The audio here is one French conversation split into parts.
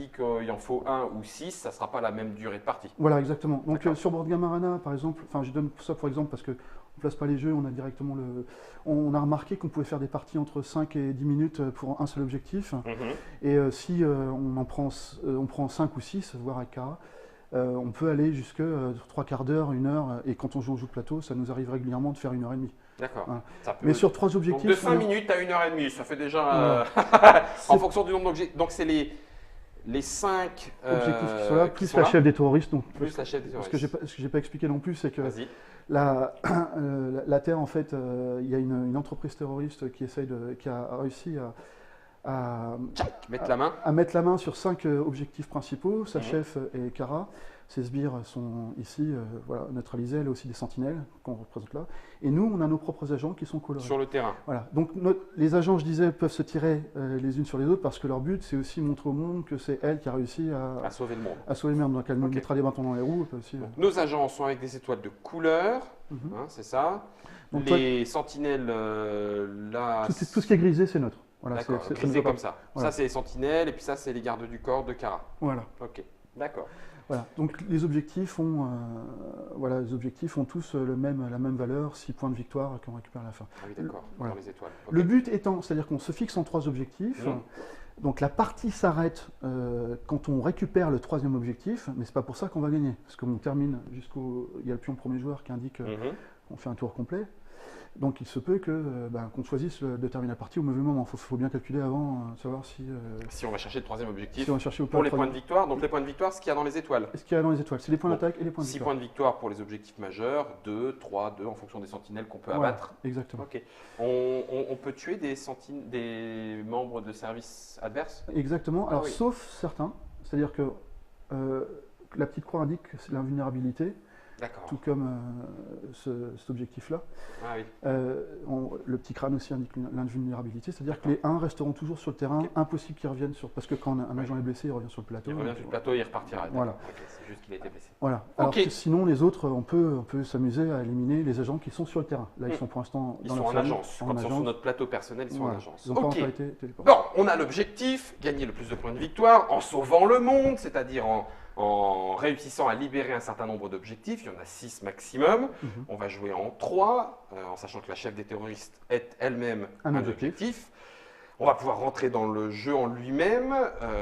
dit qu'il en faut 1 ou 6, ça ne sera pas la même durée de partie. Voilà, exactement. Donc D'accord. sur Board Game Arena, par exemple, enfin je donne ça pour exemple parce que on place pas les jeux, on a directement on a remarqué qu'on pouvait faire des parties entre 5 et 10 minutes pour un seul objectif. Mhm. Et si on prend 5 ou 6, voire avec Cara, on peut aller jusque 3 quarts d'heure, 1 heure. Et quand on joue au jeu de plateau, ça nous arrive régulièrement de faire 1h30. D'accord. Voilà. Ça peut- Mais sur 3 Donc objectifs. de 5 minutes à 1h30, ça fait déjà. En fonction du nombre d'objectifs. Donc c'est les 5 objectifs qui sont là, plus la chef des terroristes. Donc, Plus la chef des ce que j'ai pas expliqué non plus, c'est que Vas-y. la Terre, en fait, il y a une entreprise terroriste qui a réussi à Mettre la main. mettre la main sur 5 objectifs principaux. Sa Mhm. chef et Cara. Ses sbires sont ici voilà, neutralisés, elle a aussi des sentinelles qu'on représente là. Et nous, on a nos propres agents qui sont colorés. Sur le terrain. Voilà. Donc les agents, je disais, peuvent se tirer les unes sur les autres parce que leur but, c'est aussi montrer au monde que c'est elle qui a réussi À sauver le monde. à sauver le monde. Donc elle nous Ok. mettra des bâtons dans les roues. Elle peut aussi, Donc, nos agents sont avec des étoiles de couleur, Mhm. hein, c'est ça. Donc, toi- Les sentinelles, là. tout ce qui est grisé, c'est neutre. Voilà, D'accord, ça ne grisé va pas. comme ça. Voilà. Ça, c'est les sentinelles, et puis ça, c'est les gardes du corps de Cara. Voilà. Ok, d'accord. Voilà. Donc les objectifs ont tous la même valeur, 6 points de victoire qu'on récupère à la fin. Ah oui, d'accord, Voilà. dans les étoiles. Ok. Le but étant, c'est-à-dire qu'on se fixe en 3 objectifs. Mhm. Donc la partie s'arrête quand on récupère le 3e objectif, mais c'est pas pour ça qu'on va gagner, parce qu'on termine il y a le pion premier joueur qui indique Mhm. qu'on fait un tour complet. Donc il se peut qu'on choisisse de terminer la partie au mauvais moment. Il faut bien calculer avant, savoir si Si on va chercher le 3e objectif, on va chercher ou pas pour le les points de troisième. victoire, donc les points de victoire, ce qu'il y a dans les étoiles. Est-ce qu'il y a dans les étoiles? C'est les points Bon, d'attaque et les points de 6 victoire. points de victoire pour les objectifs majeurs, 2, 3, 2 en fonction des sentinelles qu'on peut Voilà, abattre. exactement. Ok. On peut tuer des membres de service adverses? Exactement. Ah Alors oui. sauf certains, c'est-à-dire que la petite croix indique que c'est l'invulnérabilité, D'accord. tout comme cet objectif-là. Ah oui. Le petit crâne aussi indique l'invulnérabilité, c'est-à-dire que les 1 resteront toujours sur le terrain, Ok. impossible qu'ils reviennent parce que quand un agent est blessé, il revient sur le plateau. Il revient sur le plateau et il repartira. Voilà. Ok, c'est juste qu'il a été blessé. Voilà. Alors Ok. que sinon, les autres, on peut s'amuser à éliminer les agents qui sont sur le terrain. Là, ils sont pour l'instant Ils dans sont la en salle, agence. Quand ils sont sur notre plateau personnel, ils sont Voilà. en agence. Ils n'ont pas Ok. encore été téléportés. Bon, on a l'objectif, gagner le plus de points de victoire en sauvant le monde, c'est-à-dire en réussissant à libérer un certain nombre d'objectifs. Il y en a 6 maximum. Mhm. On va jouer en 3, en sachant que la chef des terroristes est elle-même Un un objectif. objectif. On va pouvoir rentrer dans le jeu en lui-même.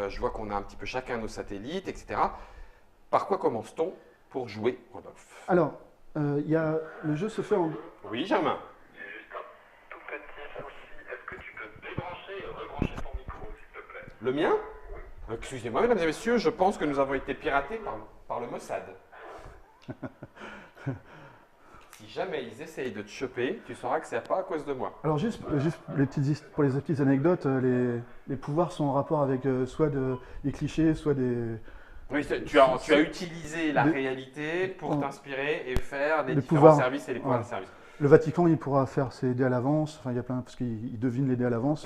Je vois qu'on a un petit peu chacun nos satellites, etc. Par quoi commence-t-on pour jouer, Rodolphe? Alors, le jeu se fait en... Oui, Germain. Juste un tout petit souci. Est-ce que tu peux débrancher et rebrancher ton micro, s'il te plaît? Le mien? Excusez-moi, mesdames et messieurs, je pense que nous avons été piratés par le Mossad. Si jamais ils essayent de te choper, tu sauras que c'est pas à cause de moi. Alors juste pour les petites anecdotes, les pouvoirs sont en rapport avec soit des clichés, soit des... Oui, tu as utilisé la Des- réalité pour Ouais. t'inspirer et faire les Des différents pouvoirs. services et les pouvoirs Voilà. de service. Le Vatican, il pourra faire ses dés à l'avance, enfin il y a plein, parce qu'il devine les dés à l'avance.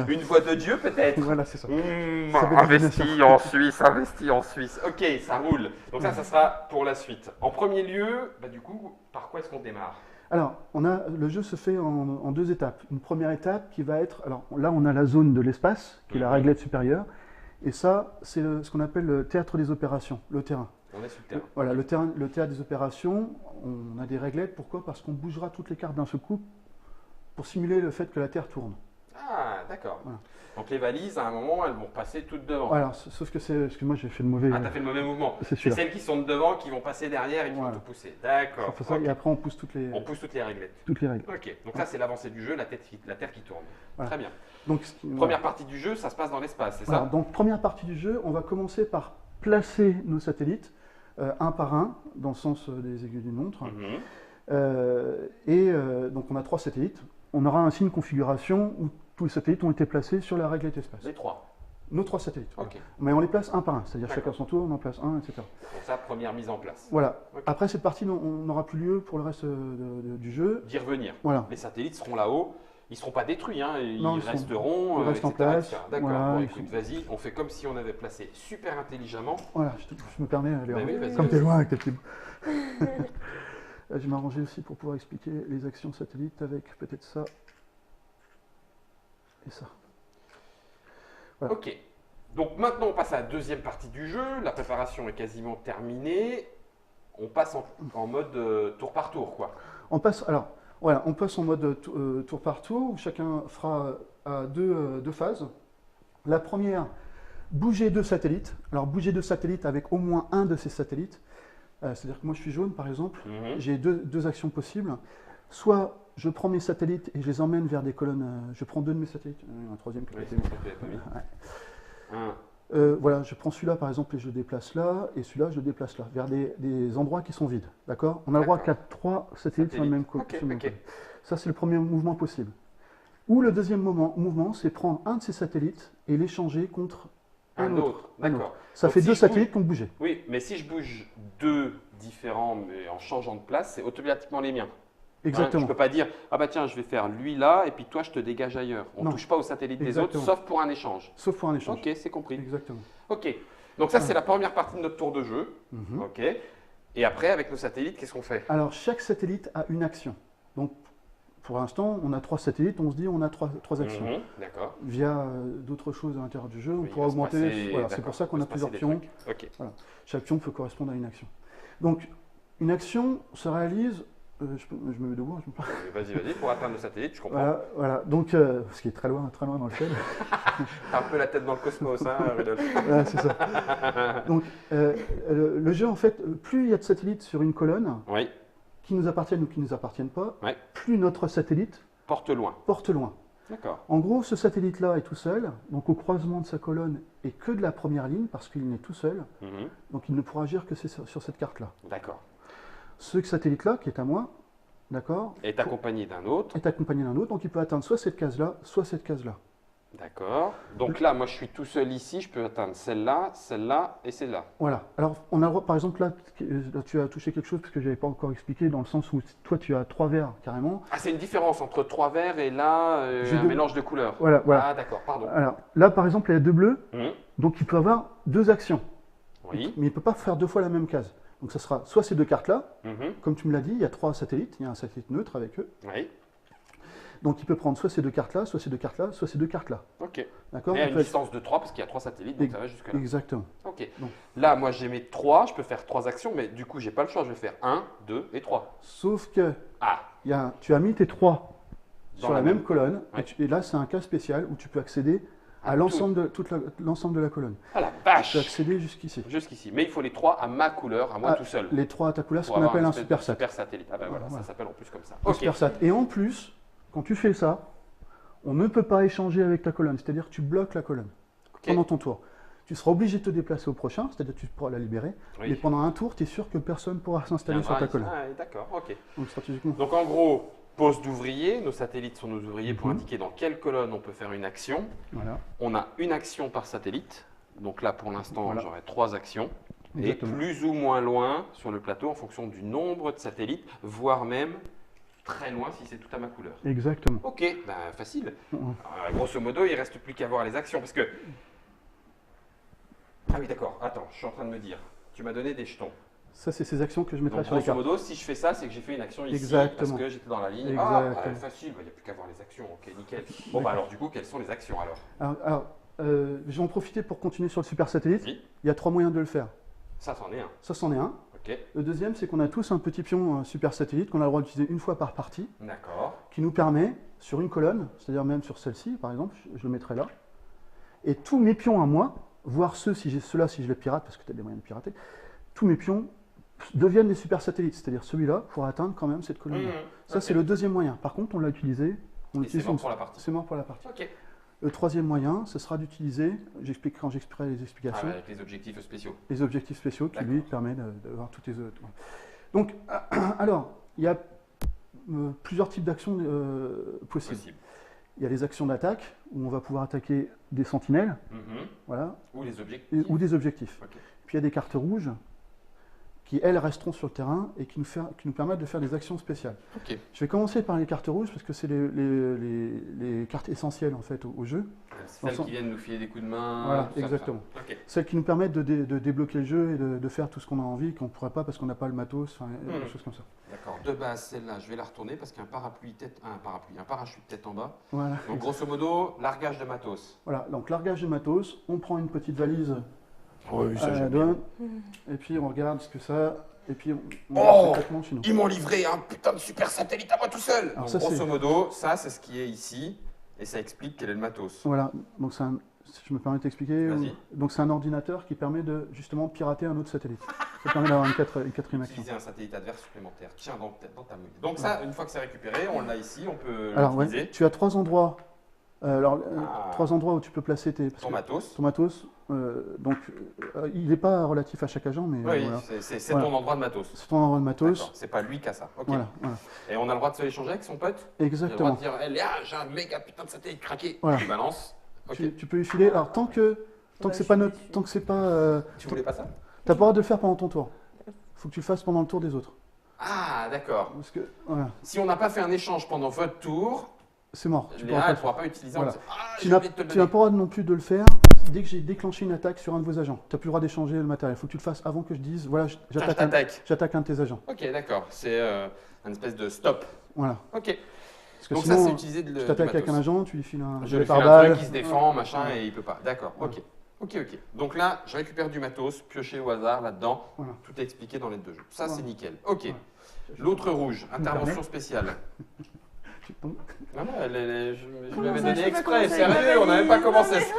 Une voix de Dieu peut-être. Voilà, c'est ça. Mmh, Ça fait investi en Suisse, investi en Suisse. Ok, ça roule. Donc ça sera pour la suite. En premier lieu, du coup, par quoi est-ce qu'on démarre? Alors, le jeu se fait en 2 étapes. Une première étape qui va être, alors là on a la zone de l'espace, qui est la réglette supérieure, et ça c'est ce qu'on appelle le théâtre des opérations, le terrain. On est sur le terrain. Voilà, le théâtre des opérations, on a des réglettes, pourquoi? Parce qu'on bougera toutes les cartes d'un seul coup pour simuler le fait que la Terre tourne. Ah, d'accord. Voilà. Donc les valises, à un moment, elles vont passer toutes devant. Voilà, sauf que excuse-moi, j'ai fait le mauvais. Ah, t'as fait le mauvais mouvement. C'est C'est celui-là. celles qui sont de devant qui vont passer derrière et qui Voilà. vont tout pousser. D'accord. On fait ça, Ok. et après on pousse toutes On pousse toutes les réglettes. règles. Ok, donc ça c'est l'avancée du jeu, la Terre qui tourne. Voilà. Très bien. Donc, Première partie du jeu, ça se passe dans l'espace, c'est voilà, ça? donc première partie du jeu, on va commencer par placer nos satellites un par un dans le sens des aiguilles d'une montre. Mhm. Donc on a 3 satellites. On aura ainsi une configuration où tous les satellites ont été placés sur la réglette espace. Les 3. Nos 3 satellites. voilà. Ok. Mais on les place un par un, c'est-à-dire D'accord. chacun son tour, on en place un, etc. Donc ça, première mise en place. Voilà. Ok. Après cette partie, on n'aura plus lieu pour le reste du jeu. D'y revenir. Voilà. Les satellites seront là-haut. Ils ne seront pas détruits, hein. Ils Non, resteront. ils restent en etc., place. etc. D'accord. Voilà, Bon, ils écoute, vas-y, on fait comme si on avait placé super intelligemment. Voilà, je me permets, Léon. Bah oui, vas-y, Comme tu es vas-y. loin avec tes petits bouts. Je vais m'arranger aussi pour pouvoir expliquer les actions satellites avec peut-être ça et ça. Voilà. Ok. Donc maintenant, on passe à la deuxième partie du jeu. La préparation est quasiment terminée. On passe en mode tour par tour, quoi. On passe, alors, voilà, on passe en mode tour par tour, où chacun fera deux phases. La première, bouger 2 satellites. Alors, bouger 2 satellites avec au moins un de ces satellites. C'est-à-dire que moi, je suis jaune, par exemple. J'ai deux actions possibles. Soit je prends mes satellites et je les emmène vers des colonnes. Je prends 2 de mes satellites. Un troisième qui a été mis. Voilà, je prends celui-là par exemple et je le déplace là, et celui-là je le déplace là, vers des endroits qui sont vides. D'accord? On a le droit qu'à 3 satellites sur le même côté. Ça, c'est le premier mouvement possible. Ou le deuxième mouvement, c'est prendre un de ces satellites et l'échanger contre un autre. D'accord. Ça fait 2 satellites qui ont bougé. Oui, mais si je bouge 2 différents, mais en changeant de place, c'est automatiquement les miens. Exactement. Je ne peux pas dire, ah bah tiens, je vais faire lui là, et puis toi, je te dégage ailleurs. On ne touche pas aux satellites des autres, sauf pour un échange. Sauf pour un échange. Ok, c'est compris. Exactement. Ok, donc ça, c'est la première partie de notre tour de jeu. Ok. Et après, avec nos satellites, qu'est-ce qu'on fait? Alors, chaque satellite a une action. Donc, pour l'instant, on a 3 satellites, on se dit on a 3 actions. D'accord. Via d'autres choses à l'intérieur du jeu, on pourra augmenter. Voilà, c'est pour ça qu'on a plusieurs pions. Voilà. Chaque pion peut correspondre à une action. Donc, une action se réalise. Je me mets debout. Vas-y, pour atteindre le satellite, je comprends. Voilà. Donc, ce qui est très loin dans le ciel. T'as un peu la tête dans le cosmos, hein, Rudolf. Voilà, c'est ça. Donc, le jeu, en fait, plus il y a de satellites sur une colonne, qui nous appartiennent ou qui ne nous appartiennent pas, plus notre satellite porte loin. D'accord. En gros, ce satellite-là est tout seul, donc au croisement de sa colonne et que de la première ligne, parce qu'il n'est tout seul, donc il ne pourra agir que sur cette carte-là. D'accord. Ce satellite-là, qui est à moi, d'accord, est accompagné d'un autre. Donc il peut atteindre soit cette case-là, soit cette case-là. D'accord. Donc là, moi, je suis tout seul ici, je peux atteindre celle-là et celle-là. Voilà. Alors, on a le droit, par exemple, là, tu as touché quelque chose parce que je n'avais pas encore expliqué, dans le sens où toi, tu as 3 verres carrément. Ah, c'est une différence entre 3 verres et là, un mélange de couleurs. Voilà. Ah, d'accord, pardon. Alors, là, par exemple, il y a 2 bleus, donc il peut avoir 2 actions. Oui. Mais il ne peut pas faire 2 fois la même case. Donc, ça sera soit ces 2 cartes-là, comme tu me l'as dit, il y a 3 satellites, il y a un satellite neutre avec eux. Oui. Donc, il peut prendre soit ces 2 cartes-là, soit ces 2 cartes-là, soit ces 2 cartes-là. Ok. D'accord. Mais à une distance de 3 parce qu'il y a 3 satellites, donc ça va jusque-là. Exactement. Ok. Donc, là, moi, j'ai mes 3, je peux faire 3 actions, mais du coup, j'ai pas le choix, je vais faire 1, 2 et 3. Sauf que tu as mis tes 3 sur la même colonne, et là, c'est un cas spécial où tu peux accéder à l'ensemble de la colonne. Ah la vache! Tu peux accéder jusqu'ici. Jusqu'ici. Mais il faut les 3 à ma couleur, à moi tout seul. Les 3 à ta couleur, ce qu'on appelle un supersat. Super satellite. Ah ben voilà, ça s'appelle en plus comme ça. Un supersat. Et en plus, quand tu fais ça, on ne peut pas échanger avec ta colonne, c'est-à-dire que tu bloques la colonne pendant ton tour. Tu seras obligé de te déplacer au prochain, c'est-à-dire que tu pourras la libérer, mais pendant un tour, tu es sûr que personne ne pourra s'installer sur ta colonne. Ah, d'accord, ok. Donc stratégiquement. Donc en gros, poste d'ouvrier, nos satellites sont nos ouvriers pour indiquer dans quelle colonne on peut faire une action. Voilà. On a une action par satellite, donc là pour l'instant j'aurai 3 actions. Exactement. Et plus ou moins loin sur le plateau en fonction du nombre de satellites, voire même très loin si c'est tout à ma couleur. Exactement. Ok, ben facile. Grosso modo, il ne reste plus qu'à voir les actions parce que... Ah oui d'accord, attends, je suis en train de me dire, tu m'as donné des jetons. Ça, c'est ces actions que je mettrai sur les cartes. cartes. Grosso modo, si je fais ça, c'est que j'ai fait une action ici Exactement. parce que j'étais dans la ligne. Exactement. Ah, facile, il n'y a plus qu'à voir les actions, ok, nickel. Bon, bah alors du coup, quelles sont les actions alors? Alors je vais en profiter pour continuer sur le super satellite. Oui. Il y a 3 moyens de le faire. Ça, c'en est un. Ça, c'en est un. Ok. Le deuxième, c'est qu'on a tous un petit pion super satellite qu'on a le droit d'utiliser une fois par partie, D'accord. qui nous permet, sur une colonne, c'est-à-dire même sur celle-ci, par exemple, je le mettrai là, et tous mes pions à moi, voire ceux-là si je les pirate, parce que tu as des moyens de pirater, tous mes pions deviennent des super satellites, c'est-à-dire celui-là pourra atteindre quand même cette colonne-là. Ça, c'est le deuxième moyen. Par contre, on l'a utilisé. C'est mort pour la partie. C'est mort pour la partie. Ok. Le troisième moyen, ce sera d'utiliser, quand j'expliquerai les explications, avec les objectifs spéciaux. Les objectifs spéciaux qui lui permettent d'avoir toutes les autres. Donc, alors, il y a plusieurs types d'actions possibles. Il y a les actions d'attaque, où on va pouvoir attaquer des sentinelles, voilà, ou des objectifs. Puis il y a des cartes rouges qui, elles, resteront sur le terrain et qui nous permettent de faire des actions spéciales. Ok. Je vais commencer par les cartes rouges, parce que c'est les cartes essentielles en fait, au jeu. Celles qui viennent nous filer des coups de main. Voilà, tout ça, exactement. ça. Ok. Celles qui nous permettent de débloquer le jeu et de faire tout ce qu'on a envie, qu'on ne pourrait pas parce qu'on n'a pas le matos, enfin, des choses comme ça. D'accord. De base, celle-là, je vais la retourner parce qu'il y a un parachute tête en bas. Voilà. Donc grosso modo, largage de matos. Voilà, donc largage de matos, on prend une petite valise Oui, à la douane, et puis on regarde ce que ça, et puis on Oh complètement chez nous. Ils m'ont livré un putain de super satellite à moi tout seul. Alors Donc, ça, grosso modo, ça c'est ce qui est ici et ça explique quel est le matos. Voilà, donc si je me permets de t'expliquer, Vas-y. donc c'est un ordinateur qui permet de justement pirater un autre satellite. Ça permet d'avoir une quatrième action. Utiliser un satellite adverse supplémentaire. Tiens, dans ta monnaie. Donc ça, une fois que c'est récupéré, on l'a ici, on peut Alors ouais, l'utiliser. tu as trois endroits. Ah. Trois endroits où tu peux placer parce Ton que matos. ton matos. Donc, il n'est pas relatif à chaque agent, mais Oui, voilà. c'est Voilà. ton endroit de matos. C'est ton endroit de D'accord, matos. c'est pas lui qui a ça. Ok. Voilà, voilà. Et on a le droit de se l'échanger avec son pote. Il a le droit Exactement. de dire, hey, j'ai un méga putain de satellite craqué. Voilà. Tu balances. Ok. Tu peux y filer. Alors, tant que c'est pas notre, tant que c'est pas, Tu voulais pas ça? t'as pas le droit de le faire pendant ton tour. Faut que tu le fasses pendant le tour des autres. Ah, d'accord. Parce que voilà, Si on n'a pas fait un échange pendant votre tour, c'est mort. Tu Léa, pourras elle ne pas. pourra pas utiliser. Voilà. Ah, Tu j'ai n'as oublié de te le tu n'as donner. pas le droit non plus de le faire dès que j'ai déclenché une attaque sur un de vos agents. Tu n'as plus le droit d'échanger le matériel. Il faut que tu le fasses avant que je dise voilà, Tiens, je j'attaque t'attaque. un de tes agents. Ok, d'accord. C'est un espèce de stop. Voilà. Ok. Parce que Donc ça, sinon, c'est utilisé de tu t'attaques avec un agent, tu lui files un Je gilet lui fais un pare-balles. truc qui se défend, machin, Voilà. et il peut pas. D'accord, Voilà. ok. Ok. Donc là, je récupère du matos, pioché au hasard là-dedans. Voilà. Tout est expliqué dans l'aide de jeu. Ça, Voilà. c'est nickel. Ok. Voilà. L'autre rouge, intervention permets spéciale. Donc, Non, non, je Comment l'avais ça, donné je peux exprès, commencer avec sérieux, la on n'avait pas valise commencé ça.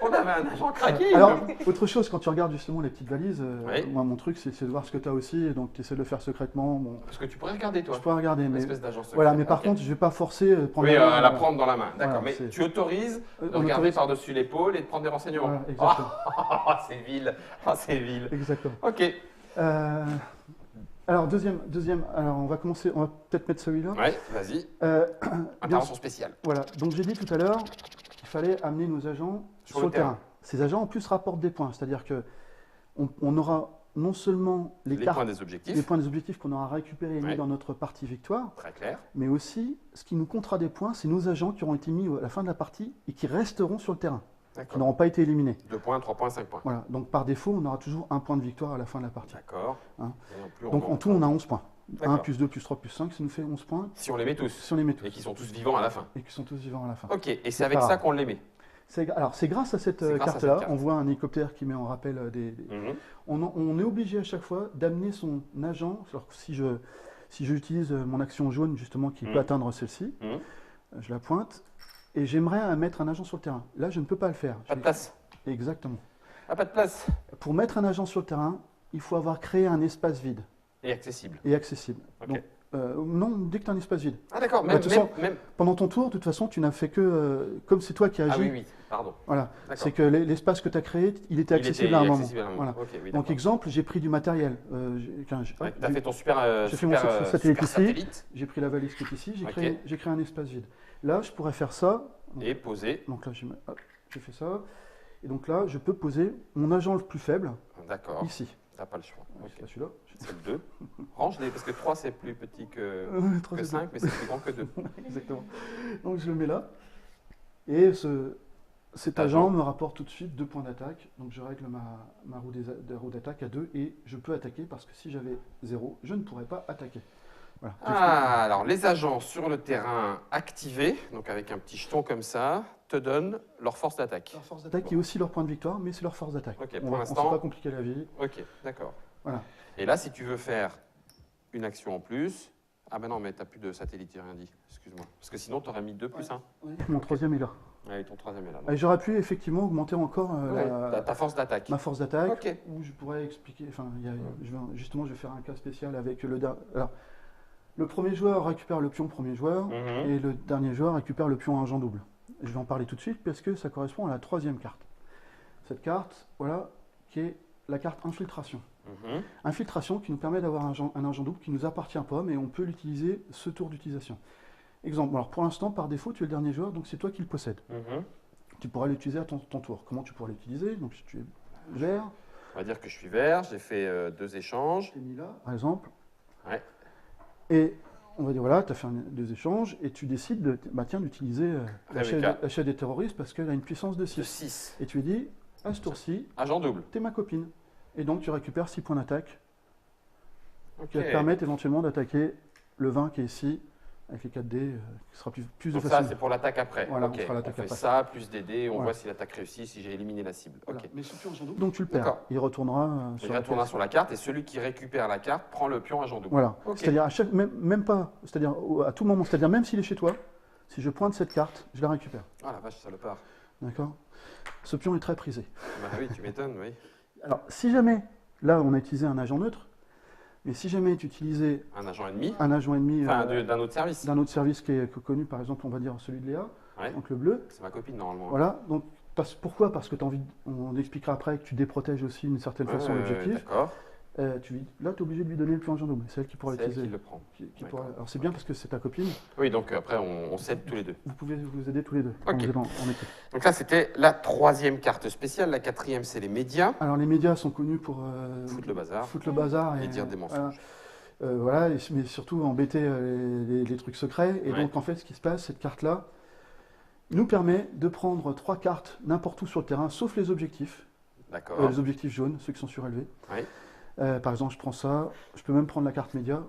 On avait un agent craqué. Alors, autre chose, quand tu regardes justement les petites valises, Oui. moi mon truc c'est de voir ce que tu as aussi, et donc tu essaies de le faire secrètement. Bon, Parce que tu pourrais regarder, toi. je peux regarder, Une mais espèce d'agent secret. voilà, mais par Ok. contre, je vais pas forcer prendre Oui, la main, la prendre dans la main, d'accord. Voilà, Mais c'est- tu autorises de on regarder autorise. par-dessus l'épaule et de prendre des renseignements. Voilà, exactement. Oh, c'est vil. Oh, c'est vil. Exactement. Ok. Alors deuxième, alors on va peut-être mettre celui-là. Ouais, vas-y. Euh, Intervention spéciale. Voilà, donc j'ai dit tout à l'heure qu'il fallait amener nos agents sur le terrain. Ces agents en plus rapportent des points, c'est-à-dire que on aura non seulement les cartes, points des objectifs. les points des objectifs qu'on aura récupérés et mis Ouais. dans notre partie victoire, Très clair. mais aussi ce qui nous comptera des points, c'est nos agents qui auront été mis à la fin de la partie et qui resteront sur le terrain, qui D'accord. n'auront pas été éliminés. 2 points, 3 points, 5 points. Voilà, donc par défaut, on aura toujours un point de victoire à la fin de la partie. D'accord. Hein. Et en plus, on Donc va- en tout, on a 11 points. 1 D'accord. plus 2 plus 3 plus 5, ça nous fait 11 points Si on les met tous. si on les met tous. Et qui sont tous vivants à la fin. Et qui sont tous vivants à la fin. Ok, et c'est avec pas ça grave. qu'on les met. Alors c'est grâce à cette C'est grâce à carte-là, cette carte. on voit un hélicoptère qui met en rappel on est obligé à chaque fois d'amener son agent, alors si j'utilise mon action jaune justement qui peut atteindre celle-ci, Mhm. je la pointe, et j'aimerais mettre un agent sur le terrain. Là, je ne peux pas le faire. Pas de place. Exactement. Ah, pas de place. Pour mettre un agent sur le terrain, il faut avoir créé un espace vide Et accessible. et accessible. Ok. Donc, non, dès que tu as un espace vide. Ah d'accord, Bah, même, de toute façon, même. Pendant ton tour, de toute façon, tu n'as fait que, comme c'est toi qui agis, Ah oui, oui, pardon. voilà, D'accord. c'est que l'espace que tu as créé, il était Il accessible était à un moment. accessible à un moment. Voilà. Ok, oui, Donc d'accord. exemple, j'ai pris du matériel. Ouais, t'as fait ton super, j'ai fait mon super, satellite super ici. satellite J'ai pris la valise qui est ici, Ok. j'ai créé un espace vide. Là, je pourrais faire ça. et posé. Donc là, j'ai fait ça. Et donc là, je peux poser mon agent le plus faible D'accord, ici. t'as pas le choix. Ok. C'est pas celui-là. C'est le 2. Range-les, parce que 3 c'est plus petit que, Trois, que c'est 5, mais c'est plus grand que 2. deux. Exactement. Donc je le mets là. Et cet Agent. agent me rapporte tout de suite 2 points d'attaque. Donc je règle ma roue d'attaque à 2 et je peux attaquer parce que si j'avais 0, je ne pourrais pas attaquer. Voilà. Ah, alors les agents sur le terrain activés, donc avec un petit jeton comme ça, te donnent leur force d'attaque. Leur force d'attaque est aussi leur point de victoire, mais c'est leur force d'attaque. Ok, On pour ne l'instant- s'est pas compliquer la vie. Ok, d'accord. Voilà. Et là, si tu veux faire une action en plus... Ah ben non, mais t'as plus de satellite, j'ai rien dit. Excuse-moi. Parce que sinon, t'aurais mis 2 plus 1. Mon troisième est là. Allez, ton troisième est là. Et j'aurais pu effectivement augmenter encore Ouais, ta force d'attaque. ma force d'attaque, Ok. où je pourrais expliquer. Enfin, justement, je vais faire un cas spécial avec le dernier. Alors, le premier joueur récupère le pion premier joueur, Mhm. et le dernier joueur récupère le pion agent double. Je vais en parler tout de suite parce que ça correspond à la troisième carte. Cette carte, voilà, qui est la carte infiltration. Mhm. Infiltration qui nous permet d'avoir un agent double qui ne nous appartient pas, mais on peut l'utiliser ce tour d'utilisation. Exemple, alors pour l'instant, par défaut, tu es le dernier joueur, donc c'est toi qui le possèdes. Mhm. Tu pourras l'utiliser à ton tour. Comment tu pourras l'utiliser? Donc si tu es vert, On va dire que je suis vert, j'ai fait 2 échanges. Tu mis là, par exemple. Ouais. Et on va dire, voilà, tu as fait 2 échanges et tu décides d'utiliser Rebecca. la chaîne des terroristes parce qu'elle a une puissance de De 6. 6. Et tu lui dis, à ce tour-ci, Agent double. t'es ma copine. Et donc tu récupères 6 points d'attaque Ok. qui va te permettre éventuellement d'attaquer le 20 qui est ici, avec les 4 dés, qui sera plus de Donc ça, facile. c'est pour l'attaque après. Voilà, Ok. on fera l'attaque fait après. ça, plus des dés, on Voilà. voit si l'attaque réussit, si j'ai éliminé la cible. Voilà. Ok. Mais ce pion agent double, donc tu le perds. D'accord. Il retournera Il sur la retournera pièce. sur la carte et celui qui récupère la carte prend le pion agent double. Voilà. Ok. C'est-à-dire à chaque, même pas, c'est-à-dire à tout moment, c'est-à-dire même s'il est chez toi, si je pointe cette carte, je la récupère. Ah la vache, ça le part. D'accord. Ce pion est très prisé. Bah oui, tu m'étonnes, oui. Alors, si jamais, là, on a utilisé un agent neutre, mais si jamais tu utilisais Un agent ennemi, un agent ennemi enfin d'un autre service. d'un autre service qui est connu, par exemple, on va dire celui de Léa, Ouais. donc le bleu, C'est ma copine normalement. voilà. Donc, pourquoi? Parce que tu as envie, on expliquera après que tu déprotèges aussi d'une certaine façon l'objectif. D'accord. Là, tu es obligé de lui donner le pion agent double. C'est elle qui pourra C'est elle l'utiliser. qui le prend. D'accord. Alors, c'est bien parce que c'est ta copine. Oui, donc après on s'aide tous les deux. Vous pouvez vous aider tous les deux quand Ok. vous êtes en équipe. Donc là, c'était la 3e carte spéciale. La 4e, c'est les médias. Alors, les médias sont connus pour Foutre le bazar. foutre le bazar Et dire des mensonges. voilà, mais surtout embêter les trucs secrets. Et Ouais. donc, en fait, ce qui se passe, cette carte-là nous permet de prendre 3 cartes n'importe où sur le terrain, sauf les objectifs. D'accord. Les objectifs jaunes, ceux qui sont surélevés. Ouais. Par exemple, je prends ça. Je peux même prendre la carte média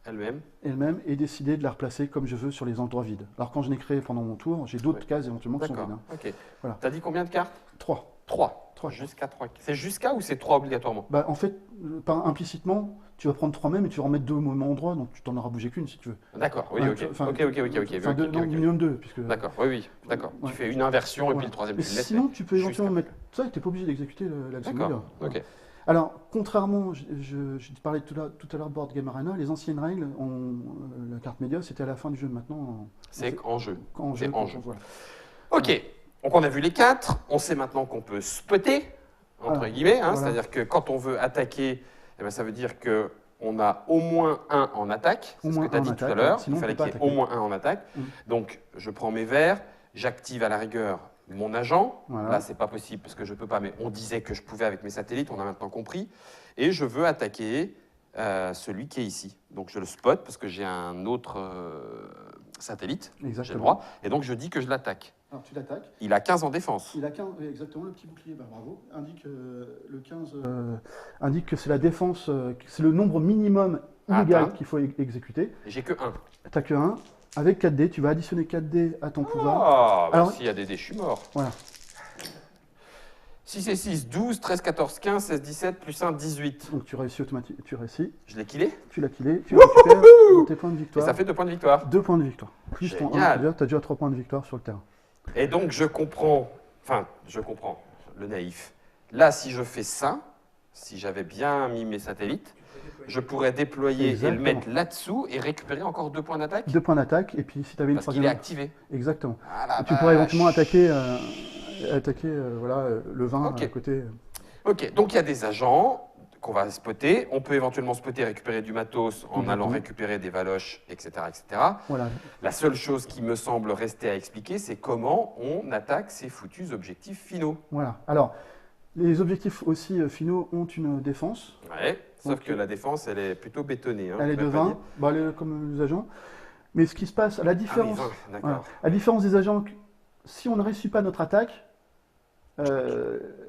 Elle-même. elle-même et décider de la replacer comme je veux sur les endroits vides. Alors, quand je l'ai créé pendant mon tour, j'ai d'autres Ouais. cases éventuellement qui sont D'accord. vides. Hein. Ok. Voilà. T'as dit combien de cartes 3. 3. Trois. Jusqu'à 3. C'est jusqu'à ou c'est 3 obligatoirement? Bah, en fait, implicitement, tu vas prendre 3 mêmes et tu vas en mettre 2 au même endroit, donc tu t'en auras bougé qu'une si tu veux. D'accord. Oui, Ouais, ok. enfin, Ok. Enfin, non, minimum 2, puisque... D'accord. Oui, oui. D'accord. Ouais. Tu fais une inversion et Voilà. puis le troisième, Mais tu le laisses. sinon, tu peux jusqu'à- éventuellement mettre ça et tu n'es pas obligé d'exécuter l'action média. D'accord. Ok. Alors, contrairement, je te parlais tout à l'heure de Board Game Arena, les anciennes règles, la carte média, c'était à la fin du jeu. Maintenant, C'est en jeu. en C'est jeu. en jeu. Voilà. Ok, donc on a vu les 4, on sait maintenant qu'on peut spotter, entre Voilà. guillemets, hein, Voilà. c'est-à-dire que quand on veut attaquer, eh ben, ça veut dire qu'on a au moins un en attaque, c'est Au ce moins que tu as un dit en tout à attaque, l'heure, sinon il on fallait peut pas qu'il y ait au attaquer. moins un en attaque. Mm. Donc je prends mes verres, j'active à la rigueur mon agent, Voilà. là c'est pas possible parce que je peux pas, mais on disait que je pouvais avec mes satellites, on a maintenant compris, et je veux attaquer celui qui est ici. Donc je le spot parce que j'ai un autre satellite, j'ai le Exactement. droit, et donc je dis que je l'attaque. Alors, tu l'attaques. Il a 15 en défense. Il a 15, exactement, le petit bouclier, bah, bravo, indique le 15, indique que c'est la défense, que c'est le nombre minimum illégal Atteint. qu'il faut exécuter. Et j'ai que 1. T'as que 1. Avec 4 dés, tu vas additionner 4 dés à ton pouvoir. Ah, bah Alors- s'il y a des dés, je suis mort. Voilà. 6 et 6, 12, 13, 14, 15, 16, 17, plus 1, 18. Donc tu réussis automatiquement, tu réussis, Je l'ai killé tu l'as killé, tu récupères tes points de et victoire. ça fait 2 points de victoire. 2 points de victoire. Plus ton 1, Génial. c'est-à-dire tu as déjà 3 points de victoire sur le terrain. Et donc je comprends, le naïf. Là, si je fais ça, si j'avais bien mis mes satellites, je pourrais déployer et Exactement. le mettre là-dessous et récupérer encore 2 points d'attaque 2 points d'attaque, et puis si tu avais une parce qu'il est troisième. activé. Exactement. Ah, la Et tu pourrais vache. éventuellement attaquer, voilà, le 20 Ok. à côté. Ok, donc il y a des agents qu'on va spotter. On peut éventuellement spotter et récupérer du matos en Mhm. allant récupérer des valoches, etc., etc. Voilà. La seule chose qui me semble rester à expliquer, c'est comment on attaque ces foutus objectifs finaux. Voilà. Alors, les objectifs aussi finaux ont une défense. Ouais, sauf Ok. que la défense, elle est plutôt bétonnée. Hein, Elle est je de pourrais pas 20, dire. bah, elle est comme les agents. Mais ce qui se passe, la Ah oui, différence, 20, d'accord. voilà. La différence des agents, si on ne réussit pas notre attaque,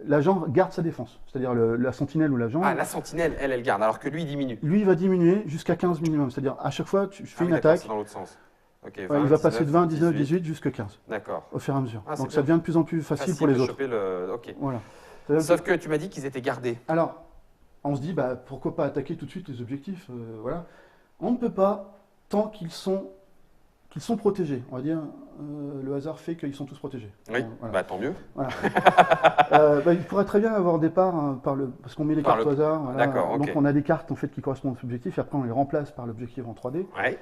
l'agent garde sa défense. C'est-à-dire la sentinelle ou l'agent, Ah, la sentinelle, elle garde, alors que lui, il diminue. lui, il va diminuer jusqu'à 15 minimum. C'est-à-dire, à chaque fois, tu fais Ah oui, une d'accord, attaque, c'est dans l'autre sens. Ok, ouais, 20, il va passer de 20, 19, 18. 18 jusqu'à 15, D'accord. au fur et à mesure. Ah, c'est Donc ça bien. devient de plus en plus facile pour les de autres. choper le... Ok. Voilà. C'est-à-dire Sauf que tu m'as dit qu'ils étaient gardés. Alors, on se dit, bah, pourquoi pas attaquer tout de suite les objectifs voilà. On ne peut pas tant qu'ils sont protégés. On va dire, le hasard fait qu'ils sont tous protégés. Oui, Voilà. bah tant mieux. Bah, il pourrait très bien avoir au départ, hein, parce qu'on met les Par cartes le- au hasard. Voilà. D'accord, ok. Donc on a des cartes en fait, qui correspondent aux objectifs, et après on les remplace par l'objectif en 3D. Ouais.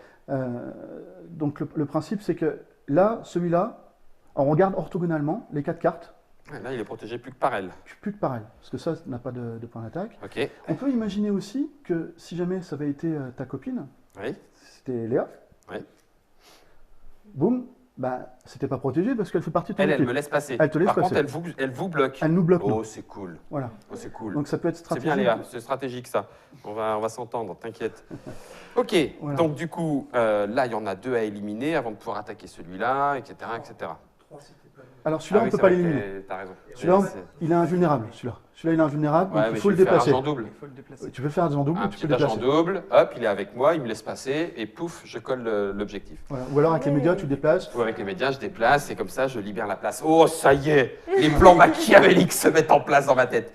Donc le principe, c'est que là, celui-là, on regarde orthogonalement les 4 cartes, Ouais, là, il est protégé plus que par elle. plus que pareil, parce que ça n'a pas de point d'attaque. Ok. On peut imaginer aussi que si jamais ça avait été ta copine, Oui. c'était Léa, Oui. boum, Bah, c'était pas protégé parce qu'elle fait partie de ton Elle équipe. me laisse passer. Elle te laisse Par contre, passer. elle vous bloque. Elle nous bloque, nous. Oh, c'est cool. Voilà. Oh, c'est cool. Donc ça peut être C'est stratégique. bien, Léa. C'est stratégique, ça. On va s'entendre, t'inquiète. Ok. Voilà. Donc, du coup, là, il y en a 2 à éliminer avant de pouvoir attaquer celui-là, etc., etc. Alors celui-là, Ah oui, on peut c'est pas vrai que l'éliminer. T'as raison. Celui-là, C'est- il est invulnérable, celui-là. Celui-là, il est invulnérable, Ouais, donc mais il faut je le vais faire déplacer. agent double. Il faut le déplacer. Tu peux faire agent double Un ou tu petit peux agent déplacer. double, hop, il est avec moi, il me laisse passer, et pouf, je colle l'objectif. Voilà. Ou alors avec les médias, tu déplaces. Ou avec les médias, je déplace, et comme ça, je libère la place. Oh, ça y est, les plans machiavéliques se mettent en place dans ma tête.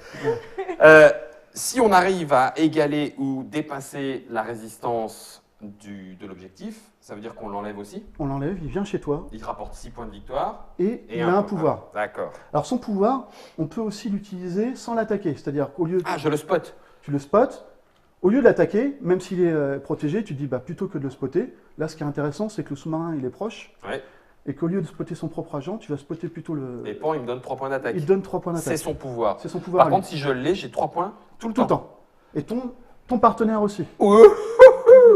Si on arrive à égaler ou dépasser la résistance de l'objectif, ça veut dire qu'on l'enlève aussi. On l'enlève, il vient chez toi Il rapporte 6 points de victoire. et il a un un point. pouvoir. D'accord. Alors son pouvoir, on peut aussi l'utiliser sans l'attaquer. C'est-à-dire qu'au lieu Ah, je le spot. tu le spots, au lieu de l'attaquer, même s'il est protégé, tu te dis bah, plutôt que de le spotter, là ce qui est intéressant c'est que le sous-marin il est proche Ouais. et qu'au lieu de spotter son propre agent, tu vas spotter plutôt le. Et Pan, il me donne 3 points d'attaque. Il te donne 3 points C'est d'attaque. son pouvoir. C'est son pouvoir. Par à lui. contre, si je l'ai, j'ai 3 points tout le Tout le temps. temps. Et ton partenaire aussi. Ouh.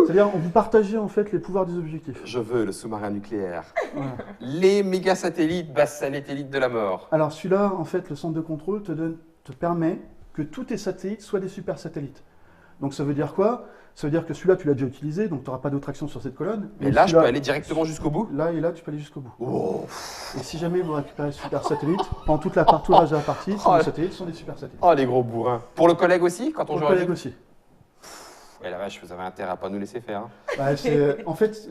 C'est-à-dire vous partagez en fait les pouvoirs des objectifs. Je veux le sous-marin nucléaire. Voilà. Les méga satellites, basses satellites de la mort. Alors celui-là, en fait, le centre de contrôle te permet que tous tes satellites soient des super satellites. Donc ça veut dire quoi? Ça veut dire que celui-là, tu l'as déjà utilisé, donc tu n'auras pas d'autre action sur cette colonne. Mais Et là, je peux celui-là- aller directement jusqu'au bout. Là et là, tu peux aller jusqu'au bout. Oh, Et si jamais vous récupérez ce super satellite, pendant tout le reste de la partie, Oh. les satellites sont des super satellites. oh, les gros bourrins. Pour le collègue aussi, quand on Pour joue le à collègue jeu. aussi. Ouais, la vache, vous avez intérêt à pas nous laisser faire. Hein. Bah, en fait,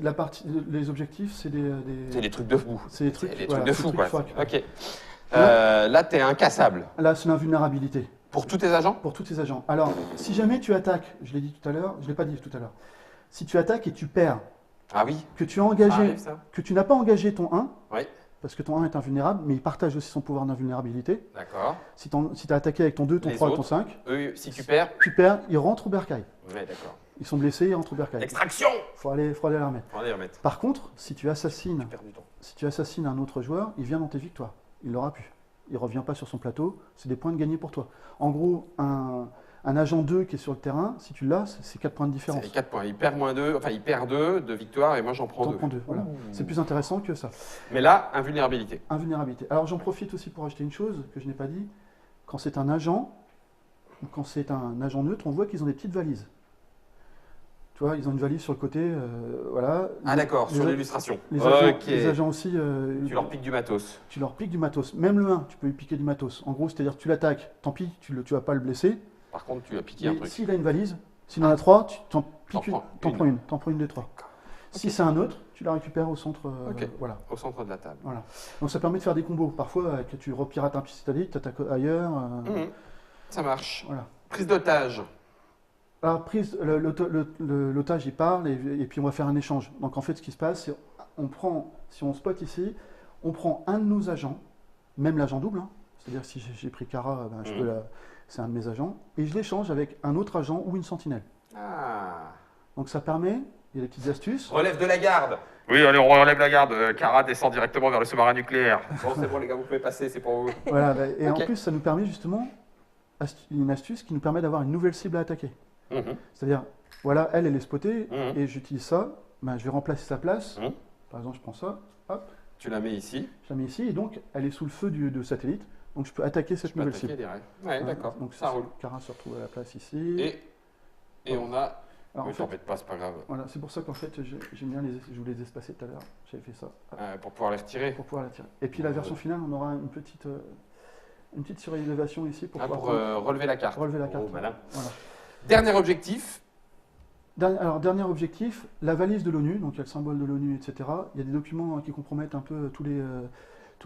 les objectifs, c'est C'est des trucs de fou. c'est des trucs, C'est des voilà, trucs de c'est fou, des quoi. trucs qu'il faut récupérer. Ok. Là, t'es incassable. Là, c'est l'invulnérabilité Pour tous tes agents? pour tous tes agents. Alors, si jamais tu attaques, je l'ai dit tout à l'heure, je ne l'ai pas dit tout à l'heure, si tu attaques et tu perds, Ah oui. que tu as Ça engagé, arrive, ça. que tu n'as pas engagé ton 1, Oui. parce que ton 1 est invulnérable, mais il partage aussi son pouvoir d'invulnérabilité. D'accord. Si tu as attaqué avec ton 2, ton Les 3 et ton autres. 5, Eux, si tu perds. tu perds, ils rentrent au bercail. Ouais, d'accord. Ils sont blessés, ils rentrent au bercail. Extraction. Il faut aller la remettre. On va les remettre. Par contre, si tu assassines Tu perds du temps. Si tu assassines un autre joueur, il vient dans tes victoires. Il l'aura pu. Il ne revient pas sur son plateau, c'est des points de gagner pour toi. En gros, un agent 2 qui est sur le terrain, si tu l'as, c'est 4 points de différence. C'est 4 points. Il perd moins 2, enfin il perd 2 de victoire et moi j'en prends T'en 2. prends 2. Voilà. C'est plus intéressant que ça. Mais là, invulnérabilité. Invulnérabilité. Alors j'en profite aussi pour ajouter une chose que je n'ai pas dit. Quand c'est un agent, ou quand c'est un agent neutre, on voit qu'ils ont des petites valises. Tu vois, ils ont une valise sur le côté, voilà. Ah d'accord, Les sur a- l'illustration. Les Ok. agents aussi, Tu leur piques du matos. tu leur piques du matos. Même le 1, tu peux lui piquer du matos. En gros, c'est-à-dire que tu l'attaques, tant pis, tu vas pas le blesser. Par contre, tu as piqué un Mais truc. s'il a une valise, s'il en a 3, tu t'en piques une, prends t'en une. prends une, t'en prends une des 3. Si c'est un autre, tu la récupères au centre. Ok. Voilà. Au centre de la table. Donc ça permet de faire des combos. Parfois, que tu repirates un petit satellite, tu attaques ailleurs. Mhm. Ça marche. Voilà. Prise d'otage. Alors, l'otage, il parle et puis on va faire un échange. Donc en fait, ce qui se passe, c'est si on spot ici, on prend un de nos agents, même l'agent double, hein. C'est-à-dire si j'ai pris Kara, ben, c'est un de mes agents, et je l'échange avec un autre agent ou une sentinelle. Ah. Donc ça permet, il y a des petites astuces. Relève de la garde. Oui, allez, on relève la garde. Kara descend directement vers le sous-marin nucléaire. Bon, c'est bon les gars, vous pouvez passer, c'est pour vous. Voilà, bah, et Ok. en plus, ça nous permet justement une astuce qui nous permet d'avoir une nouvelle cible à attaquer. Mhm. C'est-à-dire, voilà, elle est spotée, Mhm. et j'utilise ça, ben, je vais remplacer sa place. Mhm. Par exemple, je prends ça, hop, Tu la mets ici. je la mets ici, et donc elle est sous le feu de satellite, donc je peux attaquer cette Tu peux nouvelle attaquer cible. direct. Ouais, d'accord. Donc Ça roule. Kara se retrouve à la place ici. Et on a. Alors, en Ne fait, t'embête pas, c'est pas grave. voilà, c'est pour ça qu'en fait, j'aime bien je voulais les espacer tout à l'heure, j'avais fait ça, hop, Pour pouvoir les retirer. pour pouvoir la tirer. Et puis la version finale, on aura une petite surélévation ici pour Ah, pouvoir pour relever la carte. relever la carte. Oh, malin. Voilà. Dernier objectif. Alors, dernier objectif, la valise de l'ONU, donc il y a le symbole de l'ONU, etc. Il y a des documents qui compromettent un peu tous les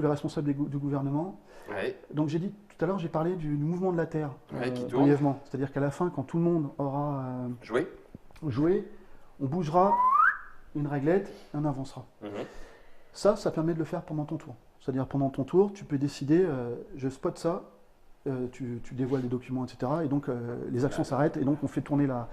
responsables du gouvernement. Ouais. Donc j'ai dit tout à l'heure, j'ai parlé du mouvement de la Terre, Ouais, qui tourne. brièvement. C'est-à-dire qu'à la fin, quand tout le monde aura Jouer. joué, on bougera une réglette et on avancera. Mhm. Ça permet de le faire pendant ton tour. C'est-à-dire pendant ton tour, tu peux décider, je spot ça, tu dévoiles les documents, etc. Et donc les actions s'arrêtent et donc on fait tourner la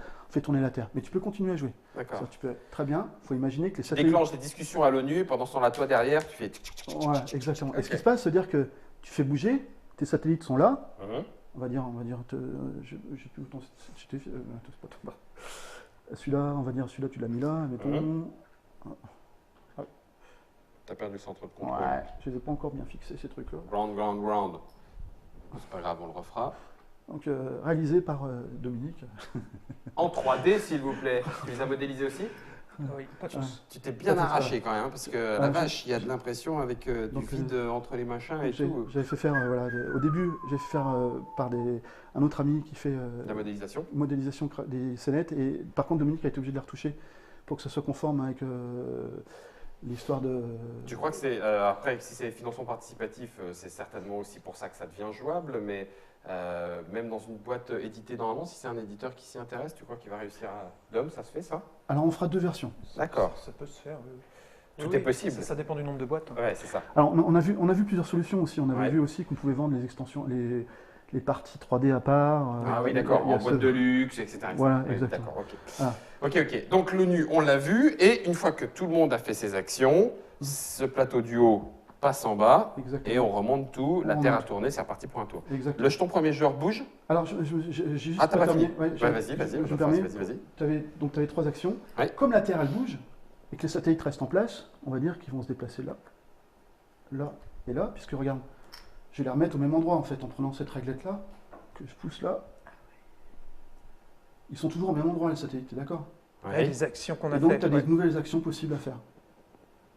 Terre. Mais tu peux continuer à jouer. D'accord. Ça, tu peux très bien. Il faut imaginer que les satellites. Déclenche des discussions à l'ONU. Pendant ce temps-là, toi derrière, tu fais. Voilà, exactement. Et ce qui Ok. se passe, c'est-à-dire que tu fais bouger, tes satellites sont là. Mhm. On va dire, j'ai plus autant. Spot. Bah. Celui-là, on va dire, celui-là, tu l'as mis là, mettons. T'as perdu le centre de contrôle. Ouais, je les ai pas encore bien fixés ces trucs-là. Ground. C'est pas grave, on le refera. Donc réalisé par Dominique. En 3D, s'il vous plaît. Tu les as modélisés aussi? Oui, pas tous. Tu t'es bien Pas tous, arraché quand même, parce que la Ouais, vache, il y a de l'impression avec du Donc, vide entre les machins et J'ai- tout. J'avais fait faire, voilà, au début, j'ai fait faire par un autre ami qui fait La modélisation. modélisation des scénettes. Et par contre, Dominique a été obligé de les retoucher pour que ça soit conforme avec l'histoire de. Tu crois que c'est, après, si c'est financement participatif, c'est certainement aussi pour ça que ça devient jouable, mais même dans une boîte éditée normalement, si c'est un éditeur qui s'y intéresse, tu crois qu'il va réussir à... Dom, ça se fait ça? Alors, on fera 2 versions. D'accord. Ça peut se faire. Oui. Tout Oui, est possible. Ça dépend du nombre de boîtes. Ouais, c'est ça. Alors, on a vu plusieurs solutions aussi. On avait Ouais. vu aussi qu'on pouvait vendre les extensions, les parties 3D à part. Ah oui, il y a- d'accord, il y a en boîte ce- de luxe, etc. Voilà, Oui, exactement. D'accord, ok. Voilà. Ok. Donc l'ONU, on l'a vu, et une fois que tout le monde a fait ses actions, ce plateau du haut passe en bas, Exactement. et on remonte tout, la On Terre a remonte. tourné, c'est reparti pour un tour. Exactement. Le jeton premier joueur bouge. Alors, j'ai juste Ah, t'as pas fini? Ouais, Ouais, vas-y, je me vas-y, permets. vas-y. Tu avais 3 actions. Ouais. Comme la Terre, elle bouge, et que les satellites restent en place, on va dire qu'ils vont se déplacer là, là et là, puisque regarde, je vais les remettre au même endroit en fait, en prenant cette réglette-là, que je pousse là. Ils sont toujours au même endroit, les satellites, t'es d'accord? Ouais, les actions qu'on a Et donc, faites. tu as ouais. des nouvelles actions possibles à faire.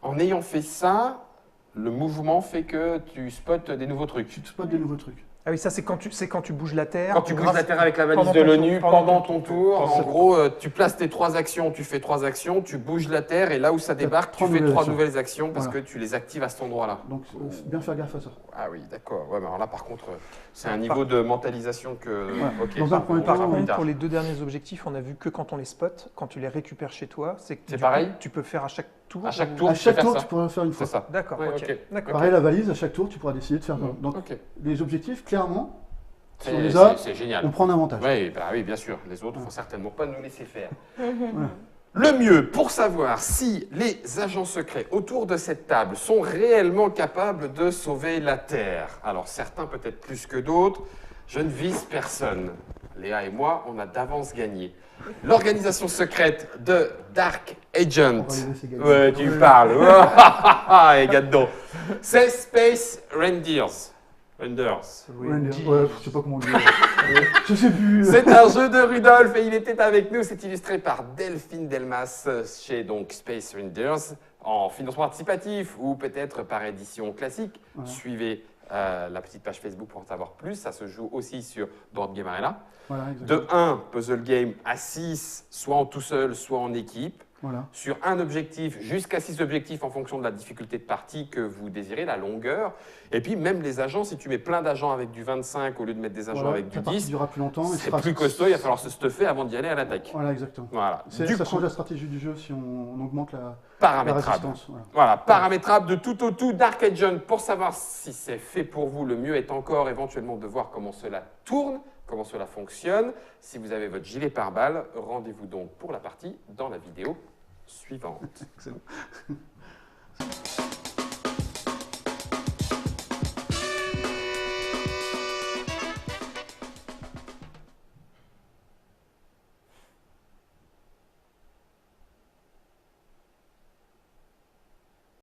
En ayant fait ça, le mouvement fait que tu spots des nouveaux trucs. Tu te spots des nouveaux trucs. Ah oui, ça c'est quand tu bouges la Terre. Quand tu bouges grâce- la Terre avec la valise pendant de ton l'ONU, tour, pendant ton tour, en Pendant- gros, tu places tes 3 actions, tu fais 3 actions, tu bouges la Terre, et là où ça débarque, tu 3 fais nouvelles 3 actions. nouvelles actions parce Voilà. que tu les actives à cet endroit-là. Donc, bien faire gaffe à ça. Ah oui, d'accord. Ouais, mais alors là, par contre, c'est un niveau de mentalisation que... Ouais. Ok, Dans un on premier verra Par temps, plus contre, tard. pour les 2 derniers objectifs, on a vu que quand on les spot, quand tu les récupères chez toi, c'est que C'est du pareil coup, tu peux faire à chaque tour. À chaque ou- tour, À tu chaque peux tour, faire tu ça. pourras le faire une C'est fois. ça. D'accord, Ouais, ok. ok. D'accord. Pareil, la valise, à chaque tour, tu pourras décider de faire. Donc, Ok. les objectifs, clairement, si on C'est les a, c'est génial. on prend un avantage. Oui, bah oui, bien sûr. Les autres ne vont certainement pas nous laisser faire. Le mieux pour savoir si les agents secrets autour de cette table sont réellement capables de sauver la Terre. Alors certains peut-être plus que d'autres, je ne vise personne. Léa et moi, on a d'avance gagné. L'organisation secrète de Dark Agent. On va les laisser gagner. Ouais, tu Ouais. parles. Et gars-dedans. C'est Space Reindeers. Reindeers. Ouais, je sais pas comment on dit. Je sais plus. C'est un jeu de Rudolf et il était avec nous. C'est illustré par Delphine Delmas chez donc Space Reindeers en financement participatif ou peut-être par édition classique. Ouais. Suivez la petite page Facebook pour en savoir plus. Ça se joue aussi sur Board Game Arena. Voilà, exactement. De 1, puzzle game à 6, soit en tout seul, soit en équipe. Voilà. Sur un objectif, jusqu'à 6 objectifs en fonction de la difficulté de partie que vous désirez, la longueur. Et puis même les agents, si tu mets plein d'agents avec du 25 au lieu de mettre des agents Voilà, avec du la partie 10, durera plus longtemps. et c'est sera- plus costaud, il va falloir se stuffer avant d'y aller à l'attaque. Voilà, exactement. Voilà. Ça Du coup, change la stratégie du jeu si on augmente la paramétrable. résistance. Voilà. Voilà, paramétrable de tout au tout. Dark Agent, pour savoir si c'est fait pour vous, le mieux est encore éventuellement de voir comment cela tourne, comment cela fonctionne. Si vous avez votre gilet pare-balles, rendez-vous donc pour la partie dans la vidéo suivante. Excellent.